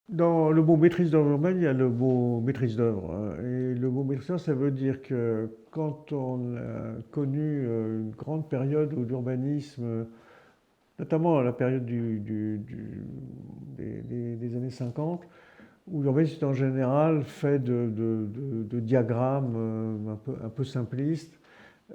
Dans le mot maîtrise d'œuvre urbaine, il y a le mot maîtrise d'œuvre, hein. Et le mot maîtrise d'œuvre, ça veut dire que quand on a connu une grande période où l'urbanisme, notamment à la période des années 50, où l'urbanisme en général fait de diagrammes un peu simplistes,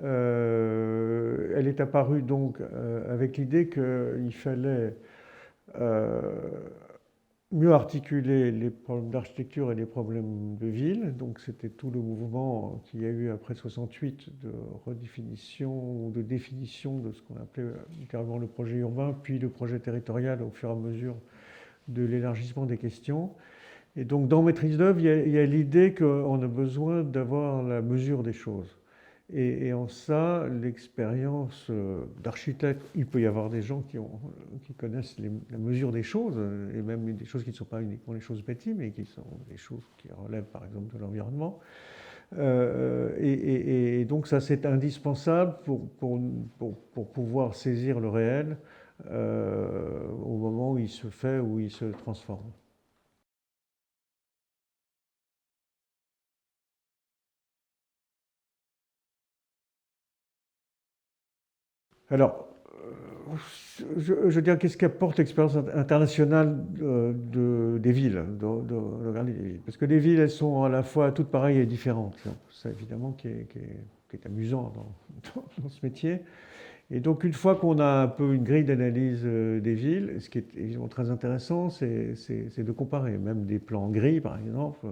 elle est apparue donc avec l'idée qu'il fallait euh, mieux articuler les problèmes d'architecture et les problèmes de ville. Donc c'était tout le mouvement qu'il y a eu après 68 de redéfinition ou de définition de ce qu'on appelait littéralement le projet urbain, puis le projet territorial au fur et à mesure de l'élargissement des questions. Et donc dans Maîtrise d'œuvre, il y a l'idée qu'on a besoin d'avoir la mesure des choses. Et en ça, l'expérience d'architecte, il peut y avoir des gens qui connaissent la mesure des choses, et même des choses qui ne sont pas uniquement les choses bâties, mais qui sont des choses qui relèvent par exemple de l'environnement. Et donc ça, c'est indispensable pour pouvoir saisir le réel au moment où il se fait, où il se transforme. Alors, je veux dire, qu'est-ce qu'apporte l'expérience internationale des villes, de regarder les villes? Parce que les villes, elles sont à la fois toutes pareilles et différentes. C'est évidemment qui est amusant dans ce métier. Et donc, une fois qu'on a un peu une grille d'analyse des villes, ce qui est évidemment très intéressant, c'est de comparer. Même des plans gris, par exemple,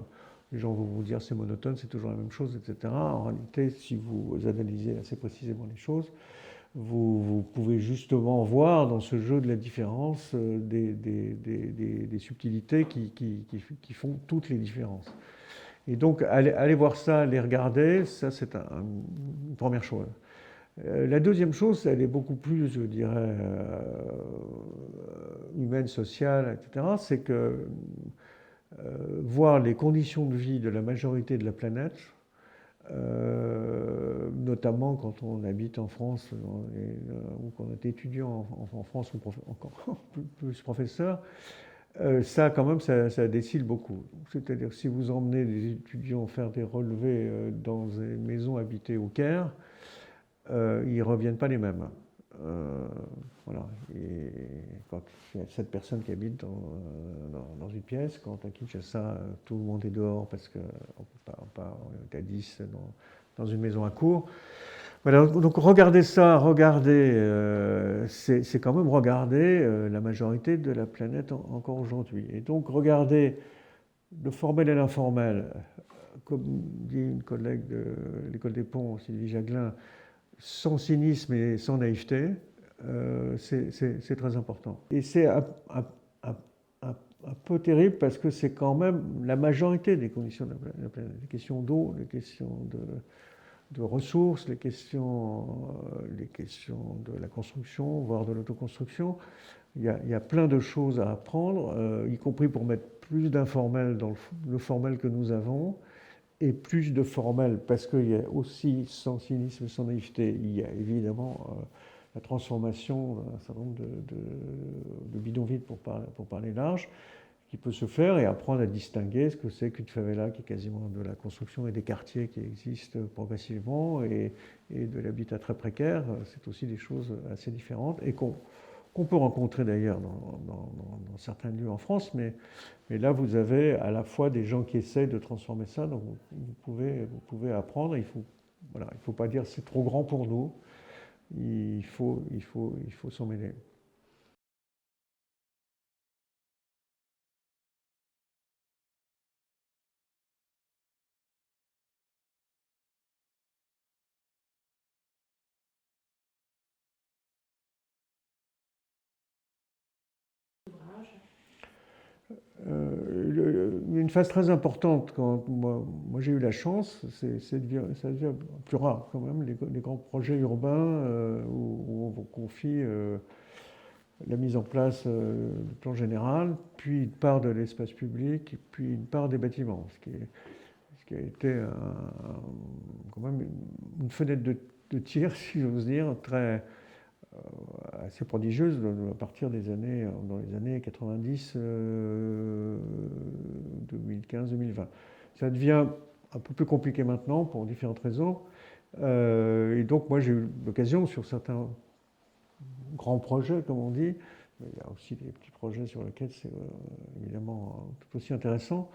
les gens vont vous dire c'est monotone, c'est toujours la même chose, etc. En réalité, si vous analysez assez précisément les choses, vous pouvez justement voir dans ce jeu de la différence des subtilités qui font toutes les différences. Et donc, allez voir ça, les regarder, ça c'est une première chose. La deuxième chose, elle est beaucoup plus, je dirais, humaine, sociale, etc. C'est que voir les conditions de vie de la majorité de la planète, notamment quand on habite en France ou qu'on est étudiant en France ou encore plus professeur, ça quand même ça décile beaucoup. C'est-à-dire si vous emmenez des étudiants faire des relevés dans des maisons habitées au Caire, ils ne reviennent pas les mêmes. Euh, voilà. Et quand il y a 7 personnes qui habitent dans une pièce, quand à Kinshasa, tout le monde est dehors parce qu'on on est à 10 dans une maison à court. Voilà, donc regardez ça, regardez, c'est quand même regarder la majorité de la planète encore aujourd'hui. Et donc regardez le formel et l'informel, comme dit une collègue de l'école des ponts, Sylvie Jaglin, sans cynisme et sans naïveté, c'est très important. Et c'est un- un peu terrible parce que c'est quand même la majorité des conditions de la planète. Les questions d'eau, les questions de ressources, les questions de la construction, voire de l'autoconstruction. Il y a plein de choses à apprendre, y compris pour mettre plus d'informel dans le formel que nous avons et plus de formel, parce qu'il y a aussi, sans cynisme, sans naïveté, il y a évidemment la transformation d'un certain nombre de bidonvilles, pour parler large, qui peut se faire et apprendre à distinguer ce que c'est qu'une favela qui est quasiment de la construction et des quartiers qui existent progressivement et de l'habitat très précaire. C'est aussi des choses assez différentes et qu'on peut rencontrer d'ailleurs dans certains lieux en France, mais là vous avez à la fois des gens qui essayent de transformer ça, donc vous pouvez apprendre. Voilà, il faut pas dire c'est trop grand pour nous, il faut s'en mêler. Une phase très importante, quand moi j'ai eu la chance, ça devient plus rare quand même, les grands projets urbains où on vous confie la mise en place du plan général, puis une part de l'espace public, puis une part des bâtiments, ce qui a été quand même une fenêtre de tir, si j'ose dire, très, assez prodigieuse à partir dans les années 90, 2015-2020. Ça devient un peu plus compliqué maintenant pour différentes raisons. Et donc moi j'ai eu l'occasion sur certains grands projets, comme on dit, mais il y a aussi des petits projets sur lesquels c'est évidemment tout aussi intéressant,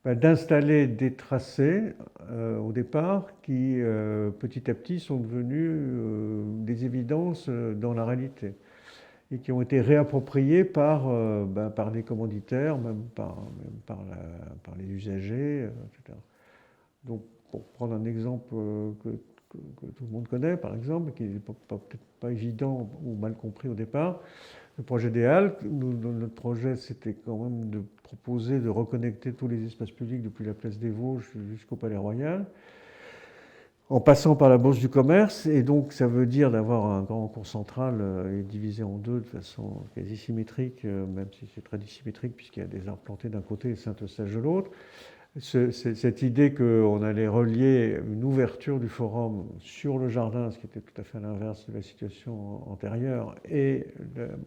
d'installer des tracés au départ qui petit à petit sont devenus des évidences dans la réalité et qui ont été réappropriés par les commanditaires, par les usagers, etc. Donc, pour prendre un exemple que tout le monde connaît, par exemple, qui n'est peut-être pas évident ou mal compris au départ, le projet des Halles, notre projet, c'était quand même de proposer de reconnecter tous les espaces publics depuis la place des Vosges jusqu'au Palais Royal, en passant par la Bourse du Commerce, et donc ça veut dire d'avoir un grand cours central divisé en deux de façon quasi symétrique, même si c'est très dissymétrique puisqu'il y a des arbres plantés d'un côté et Saint-Eustache de l'autre. Cette idée qu'on allait relier une ouverture du forum sur le jardin, ce qui était tout à fait à l'inverse de la situation antérieure, et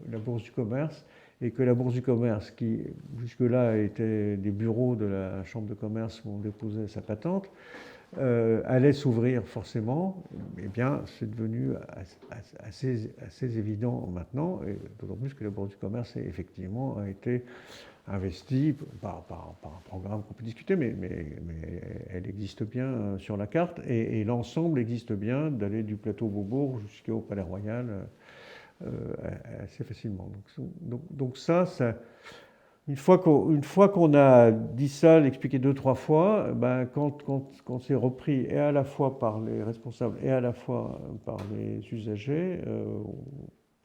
la Bourse du Commerce, et que la Bourse du Commerce, qui jusque-là était des bureaux de la Chambre de commerce où on déposait sa patente, allait s'ouvrir forcément, eh bien c'est devenu assez évident maintenant, et d'autant plus que la Bourse du Commerce effectivement a été investie par un programme qu'on peut discuter, mais elle existe bien sur la carte, et l'ensemble existe bien d'aller du plateau Beaubourg jusqu'au Palais Royal assez facilement. Donc ça une fois qu'on a dit ça, l'expliqué deux, trois fois, quand c'est repris et à la fois par les responsables et à la fois par les usagers,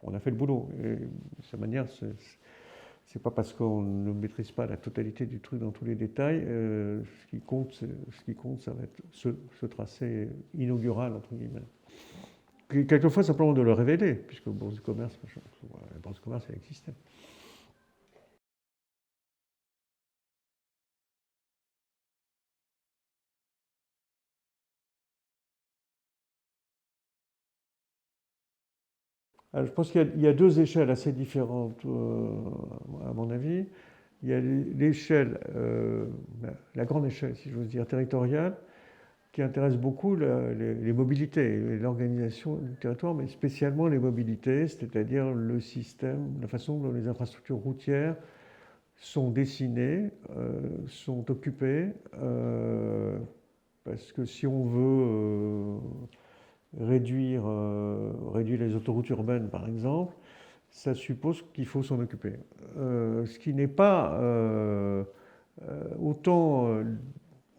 on a fait le boulot. Et de cette manière, c'est pas parce qu'on ne maîtrise pas la totalité du truc dans tous les détails. Ce qui compte, ça va être ce tracé inaugural, entre guillemets. Quelquefois, simplement de le révéler, puisque la Bourse du Commerce, elle existait. Alors, je pense qu'il y a deux échelles assez différentes, à mon avis. Il y a l'échelle, la grande échelle, si j'ose dire, territoriale, qui intéresse beaucoup les mobilités et l'organisation du territoire, mais spécialement les mobilités, c'est-à-dire le système, la façon dont les infrastructures routières sont dessinées, sont occupées, parce que si on veut réduire les autoroutes urbaines, par exemple, ça suppose qu'il faut s'en occuper. Ce qui n'est pas autant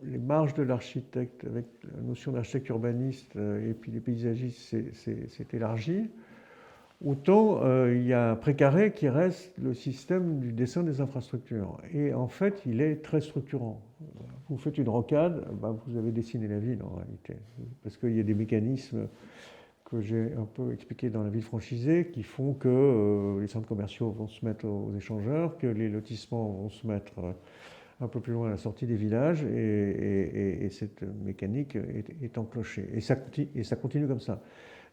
les marges de l'architecte avec la notion d'architecte urbaniste et puis des paysagistes c'est élargi, autant il y a un précaré qui reste le système du dessin des infrastructures. Et en fait, il est très structurant. Vous faites une rocade, vous avez dessiné la ville en réalité. Parce qu'il y a des mécanismes que j'ai un peu expliqués dans la ville franchisée qui font que les centres commerciaux vont se mettre aux échangeurs, que les lotissements vont se mettre un peu plus loin à la sortie des villages et cette mécanique est enclenchée. Et ça continue comme ça.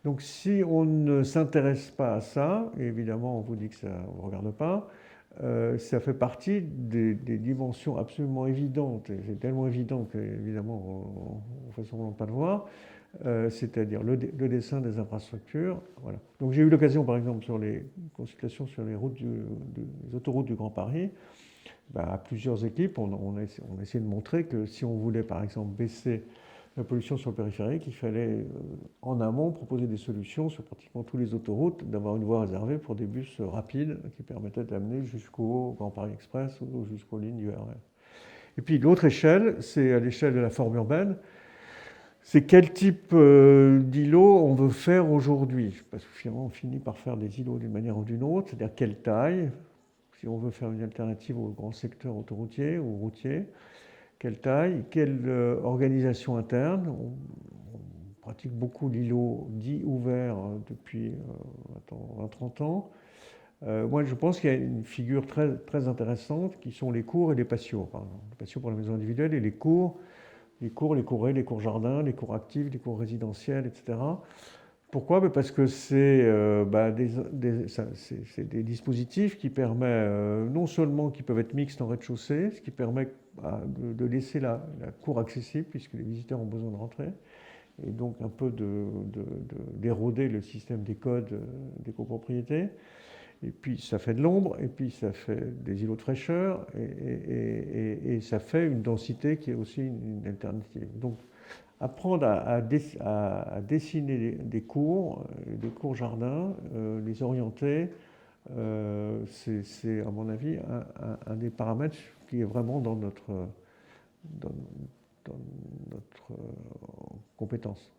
Donc si on ne s'intéresse pas à ça, et évidemment on vous dit que ça ne vous regarde pas, ça fait partie des dimensions absolument évidentes, et c'est tellement évident qu'évidemment on fait semblant de ne pas le voir, c'est-à-dire le dessin des infrastructures. Voilà. Donc j'ai eu l'occasion par exemple sur les consultations sur les autoroutes du Grand Paris, à plusieurs équipes, on a essayé de montrer que si on voulait par exemple baisser la pollution sur le périphérique, il fallait en amont proposer des solutions sur pratiquement toutes les autoroutes, d'avoir une voie réservée pour des bus rapides qui permettaient d'amener jusqu'au Grand Paris Express ou jusqu'aux lignes du RER. Et puis l'autre échelle, c'est à l'échelle de la forme urbaine, c'est quel type d'îlot on veut faire aujourd'hui. Parce que finalement on finit par faire des îlots d'une manière ou d'une autre, c'est-à-dire quelle taille, si on veut faire une alternative au grand secteur autoroutier ou routier, quelle taille, quelle organisation interne. On pratique beaucoup l'îlot dit ouvert depuis 20-30 ans. Moi, je pense qu'il y a une figure très, très intéressante qui sont les cours et les patios. Pardon. Les patios pour la maison individuelle et les cours, les courets, les cours jardins, les cours actifs, les cours résidentiels, etc. Pourquoi? Parce que c'est c'est des dispositifs qui permettent non seulement qui peuvent être mixtes en rez-de-chaussée, ce qui permet de laisser la cour accessible puisque les visiteurs ont besoin de rentrer, et donc un peu d'éroder le système des codes des copropriétés. Et puis ça fait de l'ombre, et puis ça fait des îlots de fraîcheur, et ça fait une densité qui est aussi une alternative. Donc apprendre à dessiner des cours jardins, les orienter, c'est à mon avis un des paramètres qui est vraiment dans dans notre compétence.